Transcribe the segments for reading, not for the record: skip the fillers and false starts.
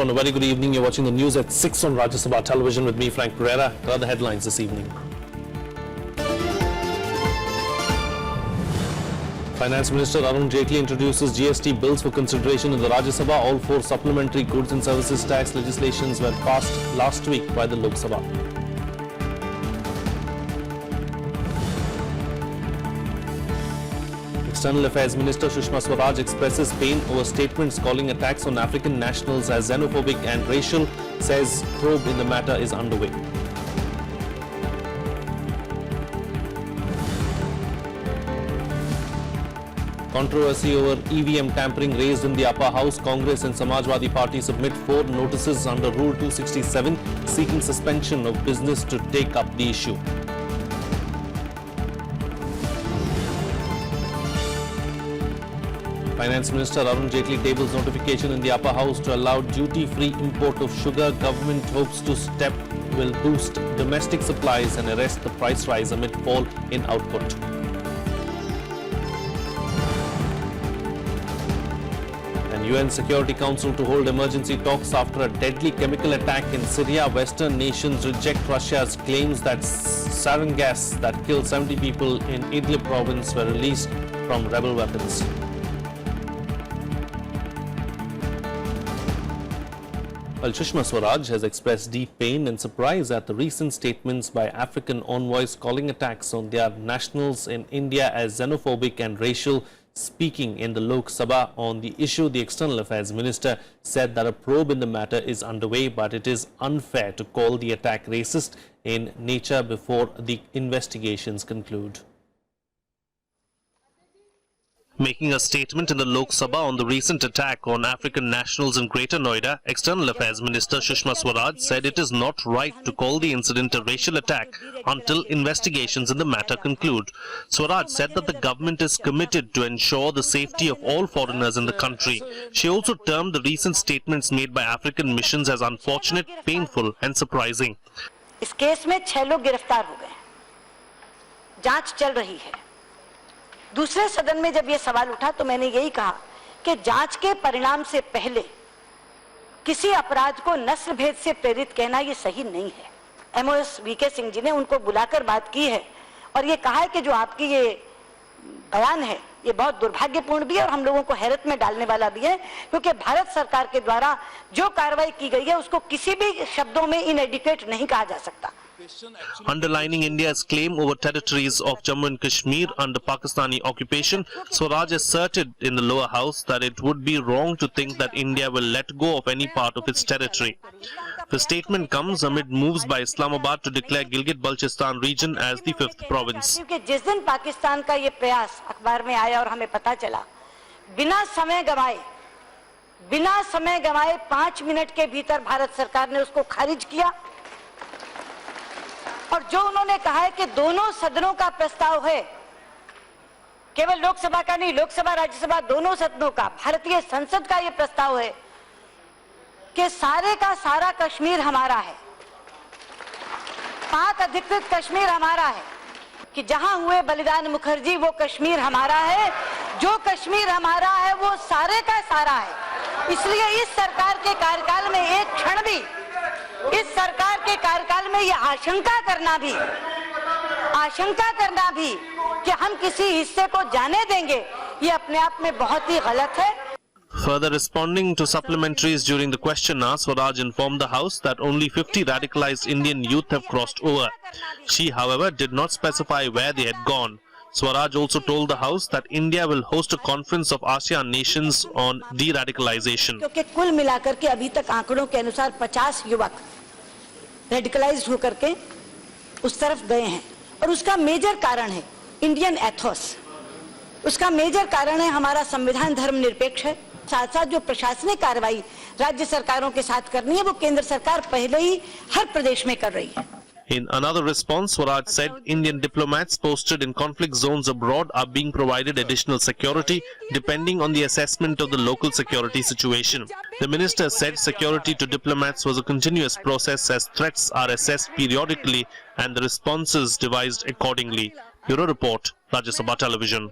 and a very good evening. You're watching the news at 6 on Rajya Sabha television with me, Frank Pereira. Here are the headlines this evening. Finance Minister Arun Jaitley introduces GST bills for consideration in the Rajya Sabha. All 4 supplementary goods and services tax legislations were passed last week by the Lok Sabha. External Affairs Minister Sushma Swaraj expresses pain over statements calling attacks on African nationals as xenophobic and racial, says probe in the matter is underway. Controversy over EVM tampering raised in the upper house. Congress and Samajwadi Party submit 4 notices under Rule 267 seeking suspension of business to take up the issue. Finance Minister Arun Jaitley tables notification in the upper house to allow duty-free import of sugar. Government hopes to step will boost domestic supplies and arrest the price rise amid fall in output. And UN Security Council to hold emergency talks after a deadly chemical attack in Syria. Western nations reject Russia's claims that sarin gas that killed 70 people in Idlib province were released from rebel weapons. Well, Sushma Swaraj has expressed deep pain and surprise at the recent statements by African envoys calling attacks on their nationals in India as xenophobic and racial. Speaking in the Lok Sabha on the issue, the External Affairs Minister said that a probe in the matter is underway, but it is unfair to call the attack racist in nature before the investigations conclude. Making a statement in the Lok Sabha on the recent attack on African nationals in Greater Noida, External Affairs Minister Sushma Swaraj said it is not right to call the incident a racial attack until investigations in the matter conclude. Swaraj said that the government is committed to ensure the safety of all foreigners in the country. She also termed the recent statements made by African missions as unfortunate, painful and surprising. इस case में 6 लोग गिरफ्तार हो गए। जांच चल रही है। दूसरे सदन में जब ये सवाल उठा तो मैंने यही कहा कि जांच के परिणाम से पहले किसी अपराध को नस्ल भेद से प्रेरित कहना ये सही नहीं है। एमओएस वीके सिंह जी ने उनको बुलाकर बात की है और ये कहा है कि जो आपकी ये बयान है ये बहुत दुर्भाग्यपूर्ण भी है और हम लोगों को हैरत में डालने वाला भी है, क्योंकि भारत सरकार के द्वारा जो कार्रवाई की गई है उसको किसी भी शब्दों में इनएडिक्वेट नहीं कहा जा सकता। Underlining India's claim over territories of Jammu and Kashmir under Pakistani occupation, Swaraj asserted in the lower house that it would be wrong to think that India will let go of any part of its territory. The statement comes amid moves by Islamabad to declare Gilgit-Baltistan region as the 5th province. जिस दिन पाकिस्तान का ये प्रयास अखबार में आया और हमें पता चला, बिना समय गवाए 5 मिनट के भीतर भारत सरकार ने उसको खारिज किया और जो उन्होंने कहा है कि दोनों सदनों का प्रस्ताव है, केवल लोकसभा का नहीं, लोकसभा राज्यसभा दोनों सदनों का, भारतीय संसद का ये प्रस्ताव है कि सारे का सारा कश्मीर हमारा है, पाक अधिकृत कश्मीर हमारा है, कि जहां हुए बलिदान मुखर्जी वो कश्मीर हमारा है, जो कश्मीर हमारा है वो सारे का सारा है। इसलिए इस सरकार के कार्यकाल में एक क्षण भी, इस सरकार के कार्यकाल में ये आशंका करना भी कि हम किसी हिस्से को जाने देंगे, ये अपने आप में बहुत ही गलत है। Further responding to supplementaries during the question hour, Swaraj informed the House that only 50 radicalized Indian youth have crossed over. She, however, did not specify where they had gone. Swaraj also told the House that India will host a conference of ASEAN nations on de-radicalization. क्योंकि कुल मिलाकर के अभी तक आंकड़ों के अनुसार 50 युवक रेडिकलाइज्ड होकर के उस तरफ गए हैं और उसका मेजर कारण है इंडियन एथोस, उसका मेजर कारण है हमारा संविधान धर्मनिरपेक्ष है। साथ साथ जो प्रशासनिक कार्रवाई राज्य सरकारों के साथ करनी है वो केंद्र सरकार पहले ही हर प्रदेश में कर रही है। In another response, Swaraj said Indian diplomats posted in conflict zones abroad are being provided additional security depending on the assessment of the local security situation. The minister said security to diplomats was a continuous process as threats are assessed periodically and the responses devised accordingly. Bureau Report, Rajya Sabha Television.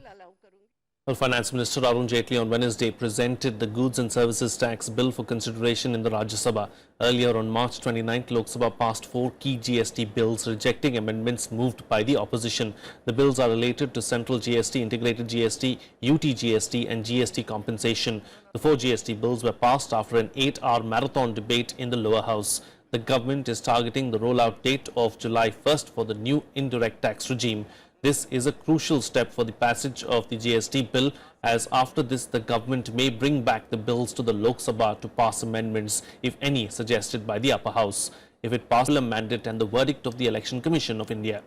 Well, Finance Minister Arun Jaitley on Wednesday presented the Goods and Services Tax Bill for consideration in the Rajya Sabha. Earlier on March 29th, Lok Sabha passed 4 key GST bills rejecting amendments moved by the opposition. The bills are related to Central GST, Integrated GST, UT GST and GST compensation. The 4 GST bills were passed after an 8-hour marathon debate in the lower house. The government is targeting the rollout date of July 1st for the new indirect tax regime. This is a crucial step for the passage of the GST bill, as after this the government may bring back the bills to the Lok Sabha to pass amendments, if any, suggested by the upper house. If it passes a mandate and the verdict of the Election Commission of India.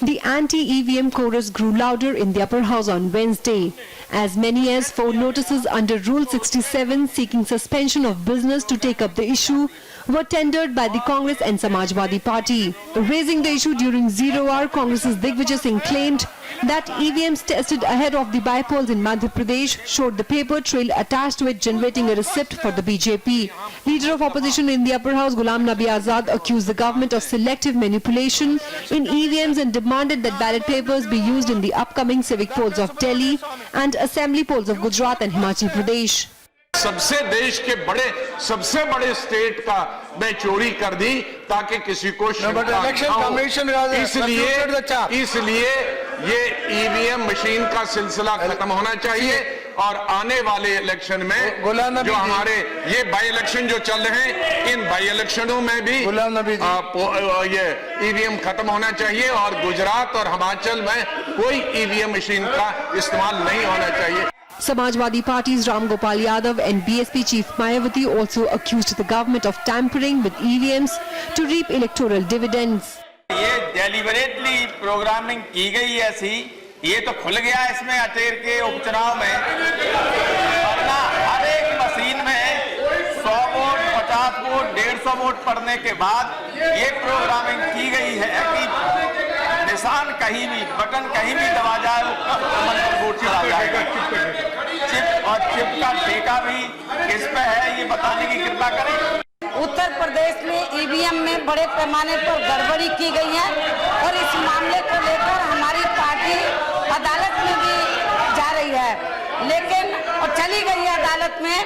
The anti-EVM chorus grew louder in the upper house on Wednesday. As many as 4 notices under Rule 67 seeking suspension of business to take up the issue were tendered by the Congress and Samajwadi Party. Raising the issue during 0 hour, Congress's Digvijay Singh claimed that EVMs tested ahead of the by-polls in Madhya Pradesh showed the paper trail attached to it generating a receipt for the BJP. Leader of opposition in the upper house, Ghulam Nabi Azad, accused the government of selective manipulation in EVMs and demanded that ballot papers be used in the upcoming civic polls of Delhi and assembly polls of Gujarat and Himachal Pradesh. सबसे देश के सबसे बड़े state का मैं चोरी कर दी ताकि किसी को इसलिए ये ईवीएम मशीन का सिलसिला खत्म होना चाहिए और आने वाले इलेक्शन में जो हमारे ये बाई इलेक्शन जो चल रहे हैं इन बाई इलेक्शनों में भी ये ईवीएम खत्म होना चाहिए और गुजरात और हिमाचल में कोई ईवीएम मशीन का इस्तेमाल नहीं होना चाहिए. Samajwadi Party's Ram Gopal Yadav and BSP chief Mayawati also accused the government of tampering with EVMs to reap electoral dividends. ये deliberately programming की गई ऐसी, ये तो खुल गया इसमें अटेर के उपचुनाव में, वरना हर एक मशीन में 100 वोट, 50 वोट, 150 वोट पड़ने के बाद ये प्रोग्रामिंग की गई है कि निशान कहीं भी, बटन कहीं भी दबा जाए, वोट चला जाएगा. चिप और चिप का ठेका भी किस पे है ये बताने की कृपा करें. उत्तर प्रदेश में ईवीएम में बड़े पैमाने पर गड़बड़ी की गई है और इस मामले को लेकर हमारी पार्टी अदालत में भी जा रही है, लेकिन और चली गई है अदालत में.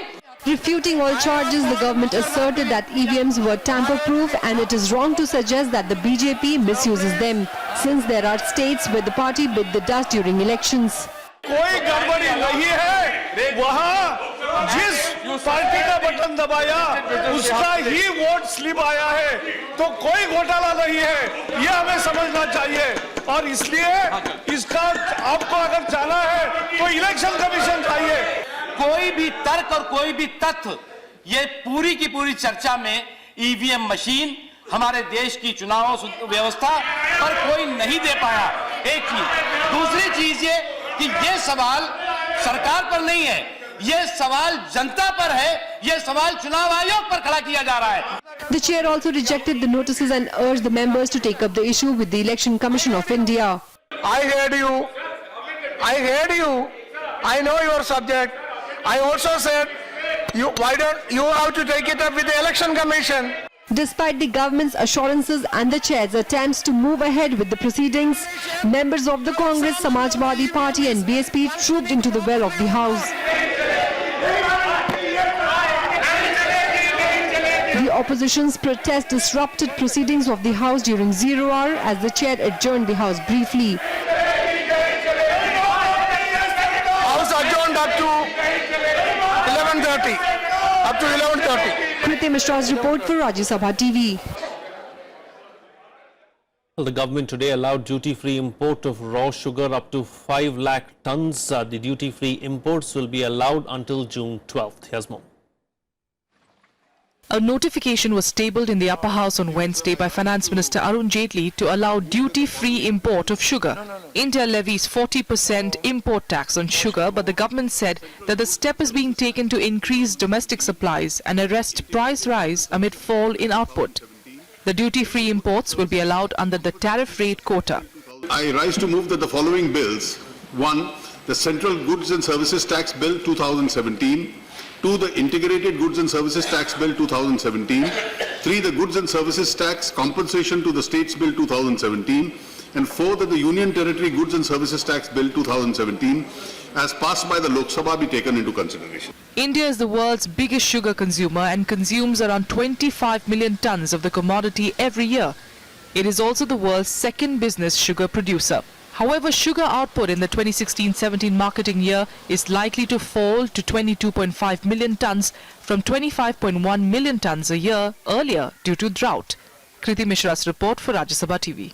Refuting all charges, the government asserted that EVMs were tamper-proof and it is wrong to suggest that the BJP misuses them, since there are states where the party bit the dust during elections. कोई गड़बड़ी नहीं है, वहाँ जिस party का button दबाया उसका ही vote slip आया है, तो कोई घोटाला नहीं है, ये हमें समझना चाहिए. और इसलिए इसका आपको अगर जाना है तो इलेक्शन कमीशन चाहिए. कोई भी तर्क और कोई भी तथ्य ये पूरी की पूरी चर्चा में ईवीएम मशीन हमारे देश की चुनाव व्यवस्था पर कोई नहीं दे पाया. एक चीज. दूसरी चीज ये कि ये सवाल सरकार पर नहीं है, ये सवाल जनता पर है, ये सवाल चुनाव आयोग पर खड़ा किया जा रहा है. The chair also rejected the notices and urged the members to take up the issue with the Election Commission of India. I heard you. I know your subject. I also said, why don't you have to take it up with the Election Commission? Despite the government's assurances and the chair's attempts to move ahead with the proceedings, members of the Congress, Samajwadi Party and BSP trooped into the well of the house. The opposition's protest disrupted proceedings of the house during 0 hour as the chair adjourned the house briefly. House adjourned up to 11:30. Up to 11:30. Kriti Mishra's report for Rajya Sabha TV. Well, the government today allowed duty-free import of raw sugar up to 5 lakh tons. The duty-free imports will be allowed until June 12th. Here's more. A notification was tabled in the upper house on Wednesday by Finance Minister Arun Jaitley to allow duty-free import of sugar. India levies 40% import tax on sugar, but the government said that the step is being taken to increase domestic supplies and arrest price rise amid fall in output. The duty-free imports will be allowed under the tariff rate quota. I rise to move that the following bills: 1. The Central Goods and Services Tax Bill 2017. 2. The Integrated Goods and Services Tax Bill 2017. 3. The Goods and Services Tax Compensation to the States Bill 2017. And 4, that the Union Territory Goods and Services Tax Bill 2017, as passed by the Lok Sabha, be taken into consideration. India is the world's biggest sugar consumer and consumes around 25 million tons of the commodity every year. It is also the world's second business sugar producer. However, sugar output in the 2016-17 marketing year is likely to fall to 22.5 million tons from 25.1 million tons a year earlier due to drought. Kriti Mishra's report for Rajya Sabha TV.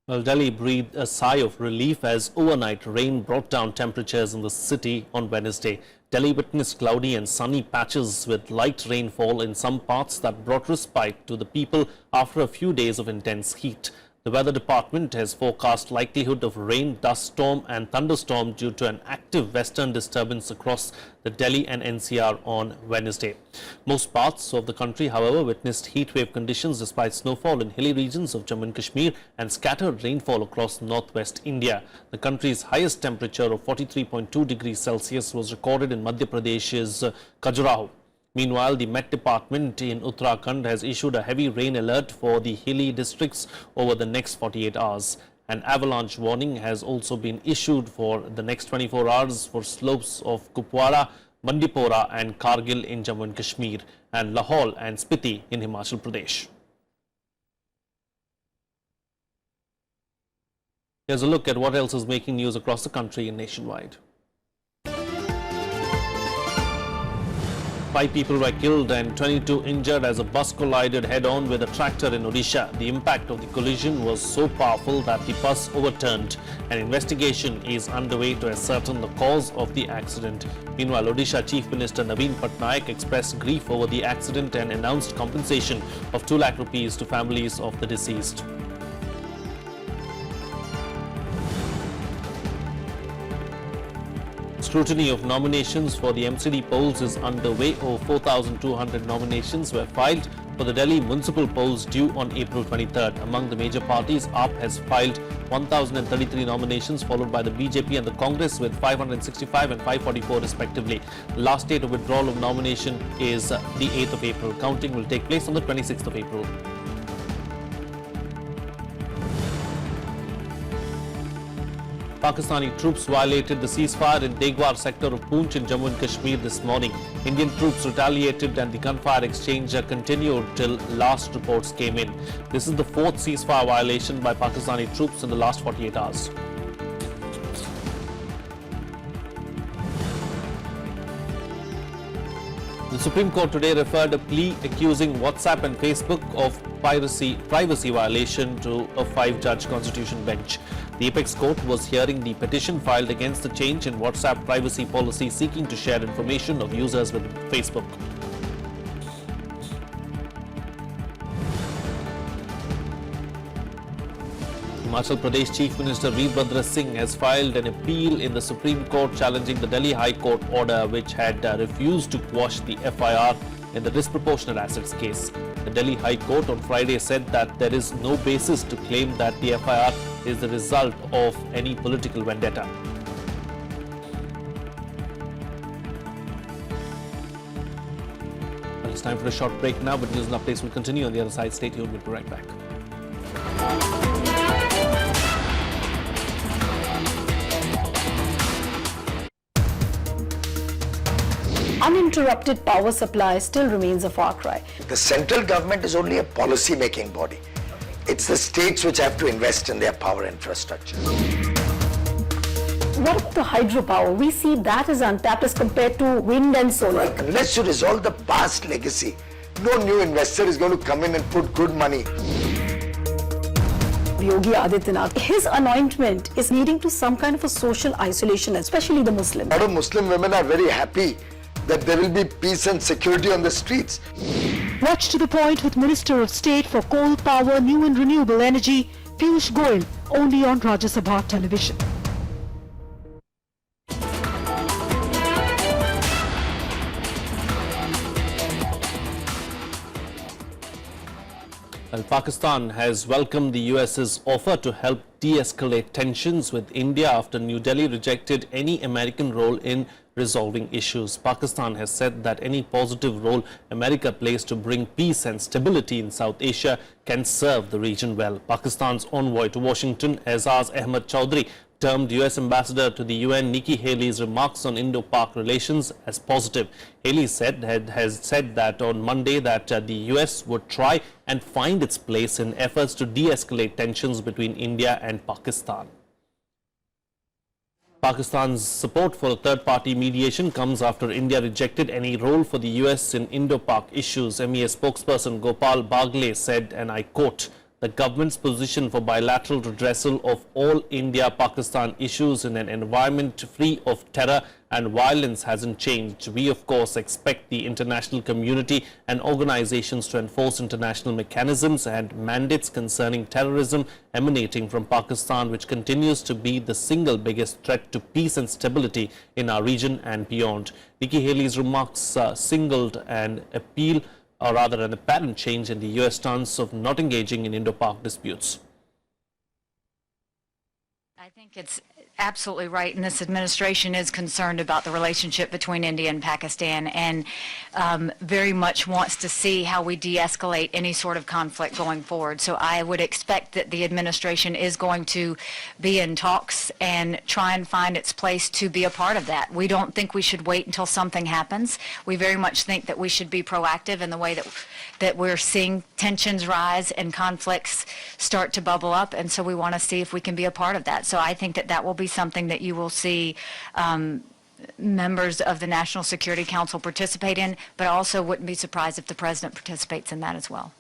Well, Delhi breathed a sigh of relief as overnight rain brought down temperatures in the city on Wednesday. Delhi witnessed cloudy and sunny patches with light rainfall in some parts that brought respite to the people after a few days of intense heat. The weather department has forecast likelihood of rain, dust storm and thunderstorm due to an active western disturbance across the Delhi and NCR on Wednesday. Most parts of the country, however, witnessed heatwave conditions despite snowfall in hilly regions of Jammu and Kashmir and scattered rainfall across northwest India. The country's highest temperature of 43.2 degrees Celsius was recorded in Madhya Pradesh's Khajuraho. Meanwhile, the Met Department in Uttarakhand has issued a heavy rain alert for the hilly districts over the next 48 hours. An avalanche warning has also been issued for the next 24 hours for slopes of Kupwara, Bandipora and Kargil in Jammu and Kashmir and Lahore and Spiti in Himachal Pradesh. Here's a look at what else is making news across the country and nationwide. 5 people were killed and 22 injured as a bus collided head-on with a tractor in Odisha. The impact of the collision was so powerful that the bus overturned. An investigation is underway to ascertain the cause of the accident. Meanwhile, Odisha Chief Minister Naveen Patnaik expressed grief over the accident and announced compensation of 2 lakh rupees to families of the deceased. Scrutiny of nominations for the MCD polls is underway. Over 4,200 nominations were filed for the Delhi municipal polls due on April 23rd. Among the major parties, AAP has filed 1,033 nominations, followed by the BJP and the Congress with 565 and 544 respectively. The last date of withdrawal of nomination is the 8th of April. Counting will take place on the 26th of April. Pakistani troops violated the ceasefire in Degwar sector of Poonch in Jammu and Kashmir this morning. Indian troops retaliated and the gunfire exchange continued till last reports came in. This is the 4th ceasefire violation by Pakistani troops in the last 48 hours. The Supreme Court today referred a plea accusing WhatsApp and Facebook of privacy violation to a 5-judge constitution bench. The Apex Court was hearing the petition filed against the change in WhatsApp privacy policy seeking to share information of users with Facebook. Himachal Pradesh Chief Minister Veerbhadra Singh has filed an appeal in the Supreme Court challenging the Delhi High Court order which had refused to quash the FIR in the disproportionate assets case. The Delhi High Court on Friday said that there is no basis to claim that the FIR is the result of any political vendetta. Well, it's time for a short break now, but news and updates will continue on the other side. Stay tuned, we'll be right back. Uninterrupted power supply still remains a far cry. The central government is only a policy-making body. It's the states which have to invest in their power infrastructure. What about the hydropower? We see that is untapped as compared to wind and solar. Unless you resolve the past legacy, no new investor is going to come in and put good money. Yogi Adityanath, his anointment is leading to some kind of a social isolation, especially the Muslims. A lot of Muslim women are very happy that there will be peace and security on the streets. Watch to the point with Minister of State for Coal, Power, New and Renewable Energy, Piyush Goyal, only on Rajya Sabha television. Well, Pakistan has welcomed the US's offer to help de-escalate tensions with India after New Delhi rejected any American role in resolving issues. Pakistan has said that any positive role America plays to bring peace and stability in South Asia can serve the region well. Pakistan's envoy to Washington, Aizaz Ahmad Chowdhury, termed US Ambassador to the UN Nikki Haley's remarks on Indo-Pak relations as positive. Haley has said that on Monday that the US would try and find its place in efforts to de-escalate tensions between India and Pakistan. Pakistan's support for third-party mediation comes after India rejected any role for the US in Indo-Pak issues. MEA spokesperson Gopal Bagle said, and I quote, "The government's position for bilateral redressal of all India-Pakistan issues in an environment free of terror and violence hasn't changed. We, of course, expect the international community and organizations to enforce international mechanisms and mandates concerning terrorism emanating from Pakistan, which continues to be the single biggest threat to peace and stability in our region and beyond." Nikki Haley's remarks signaled an appeal, or rather an apparent change in the US stance of not engaging in Indo-Pak disputes. I think it's absolutely right, and this administration is concerned about the relationship between India and Pakistan, and very much wants to see how we de-escalate any sort of conflict going forward. So I would expect that the administration is going to be in talks and try and find its place to be a part of that. We don't think we should wait until something happens. We very much think that we should be proactive in the way that we're seeing tensions rise and conflicts start to bubble up, and so we want to see if we can be a part of that. So I think that that will be something that you will see members of the National Security Council participate in, but I also wouldn't be surprised if the President participates in that as well.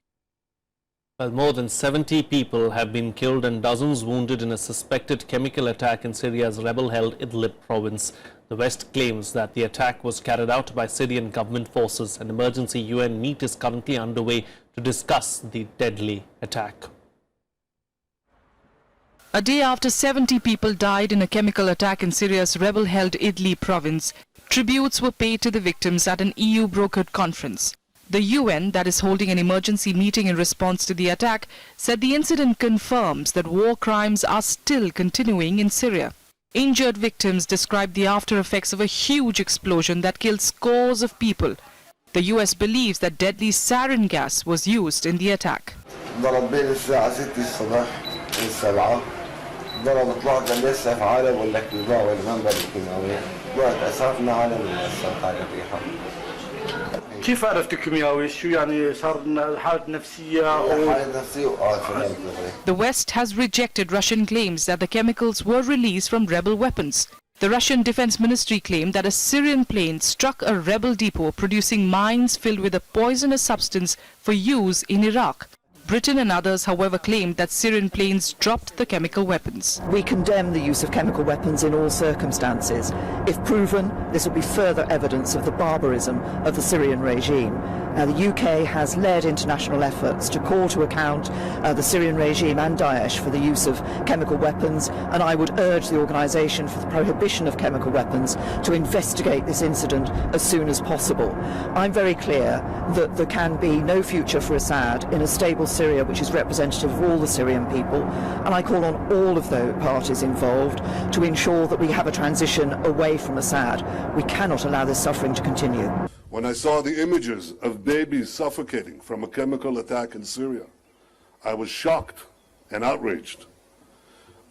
Well, more than 70 people have been killed and dozens wounded in a suspected chemical attack in Syria's rebel-held Idlib province. The West claims that the attack was carried out by Syrian government forces. An emergency UN meet is currently underway to discuss the deadly attack. A day after 70 people died in a chemical attack in Syria's rebel-held Idlib province, tributes were paid to the victims at an EU-brokered conference. The UN, that is holding an emergency meeting in response to the attack, said the incident confirms that war crimes are still continuing in Syria. Injured victims described the after effects of a huge explosion that killed scores of people. The US believes that deadly sarin gas was used in the attack. كيف عرفت كيميائي؟ شو يعني صار حالة نفسية The West has rejected Russian claims that the chemicals were released from rebel weapons. The Russian Defense Ministry claimed that a Syrian plane struck a rebel depot producing mines filled with a poisonous substance for use in Iraq. Britain and others, however, claimed that Syrian planes dropped the chemical weapons. We condemn the use of chemical weapons in all circumstances. If proven, this will be further evidence of the barbarism of the Syrian regime. The UK has led international efforts to call to account the Syrian regime and Daesh for the use of chemical weapons, and I would urge the Organisation for the Prohibition of Chemical Weapons to investigate this incident as soon as possible. I'm very clear that there can be no future for Assad in a stable Syria which is representative of all the Syrian people, and I call on all of the parties involved to ensure that we have a transition away from Assad. We cannot allow this suffering to continue. When I saw the images of babies suffocating from a chemical attack in Syria, I was shocked and outraged.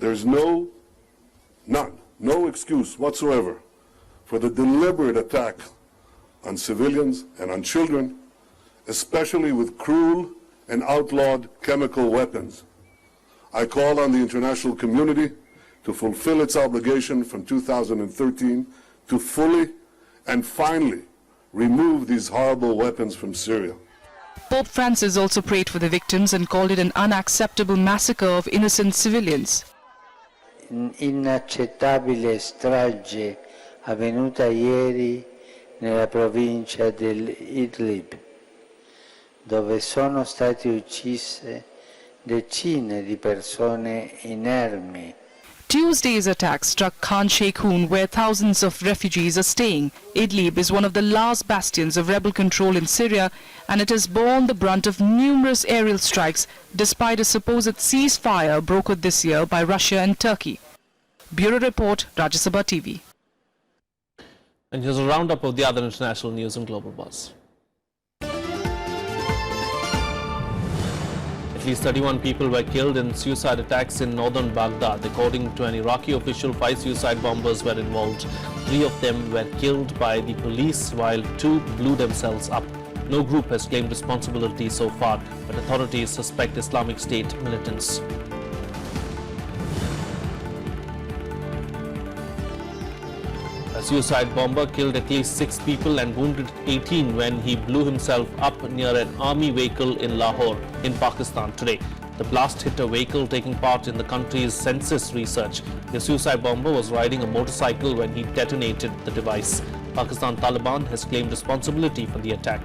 There's no excuse whatsoever for the deliberate attack on civilians and on children, especially with cruel and outlawed chemical weapons. I call on the international community to fulfill its obligation from 2013 to fully and finally remove these horrible weapons from Syria. Pope Francis also prayed for the victims and called it an unacceptable massacre of innocent civilians. Inaccettabile strage avvenuta ieri nella provincia dell'Idlib, dove sono state uccise decine di persone inermi. Tuesday's attack struck Khan Sheikhoun, where thousands of refugees are staying. Idlib is one of the last bastions of rebel control in Syria, and it has borne the brunt of numerous aerial strikes despite a supposed ceasefire brokered this year by Russia and Turkey. Bureau Report, Rajya Sabha TV. And here's a roundup of the other international news and global buzz. At least 31 people were killed in suicide attacks in northern Baghdad. According to an Iraqi official, 5 suicide bombers were involved. 3 of them were killed by the police while 2 blew themselves up. No group has claimed responsibility so far, but authorities suspect Islamic State militants. A suicide bomber killed at least 6 people and wounded 18 when he blew himself up near an army vehicle in Lahore, in Pakistan today. The blast hit a vehicle taking part in the country's census research. The suicide bomber was riding a motorcycle when he detonated the device. Pakistan Taliban has claimed responsibility for the attack.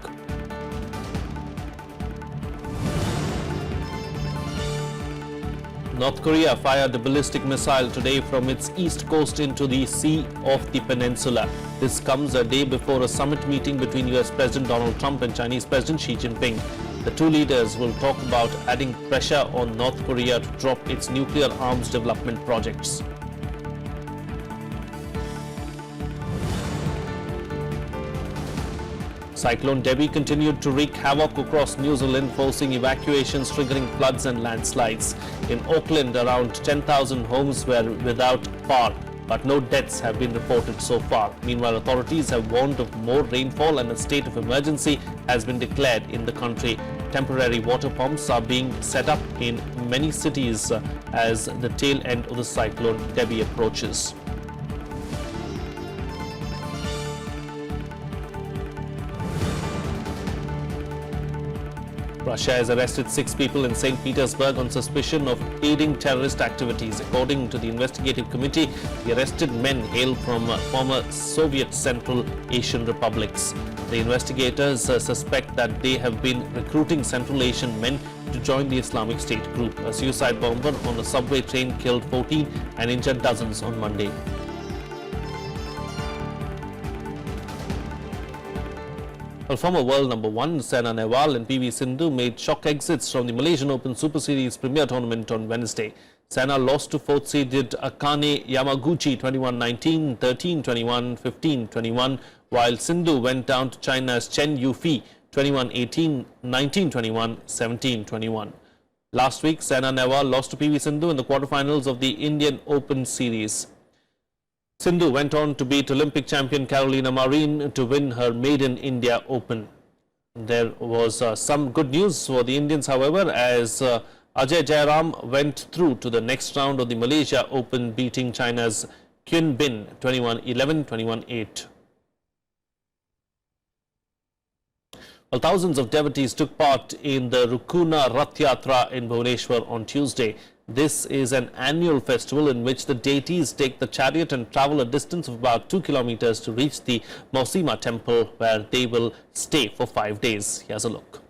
North Korea fired a ballistic missile today from its east coast into the Sea of the Peninsula. This comes a day before a summit meeting between US President Donald Trump and Chinese President Xi Jinping. The two leaders will talk about adding pressure on North Korea to drop its nuclear arms development projects. Cyclone Debbie continued to wreak havoc across New Zealand, forcing evacuations, triggering floods and landslides. In Auckland, around 10,000 homes were without power, but no deaths have been reported so far. Meanwhile, authorities have warned of more rainfall and a state of emergency has been declared in the country. Temporary water pumps are being set up in many cities as the tail end of the cyclone Debbie approaches. Russia has arrested 6 people in St. Petersburg on suspicion of aiding terrorist activities. According to the investigative committee, the arrested men hail from former Soviet Central Asian republics. The investigators suspect that they have been recruiting Central Asian men to join the Islamic State group. A suicide bomber on a subway train killed 14 and injured dozens on Monday. Well, former world number 1 Saina Nehwal and PV Sindhu made shock exits from the Malaysian Open Super Series Premier Tournament on Wednesday. Saina lost to 4th seeded Akane Yamaguchi 21-19, 13-21, 15-21, while Sindhu went down to China's Chen Yufei 21-18, 19-21, 17-21. Last week, Saina Nehwal lost to PV Sindhu in the quarterfinals of the Indian Open Series. Sindhu went on to beat Olympic champion Carolina Marin to win her maiden India Open. There was some good news for the Indians, however, as Ajay Jairam went through to the next round of the Malaysia Open, beating China's Qin Bin 21-11, 21-8. Well, thousands of devotees took part in the Rukuna Rath Yatra in Bhubaneswar on Tuesday. This is an annual festival in which the deities take the chariot and travel a distance of about 2 kilometers to reach the Mausima temple, where they will stay for 5 days. Here's a look.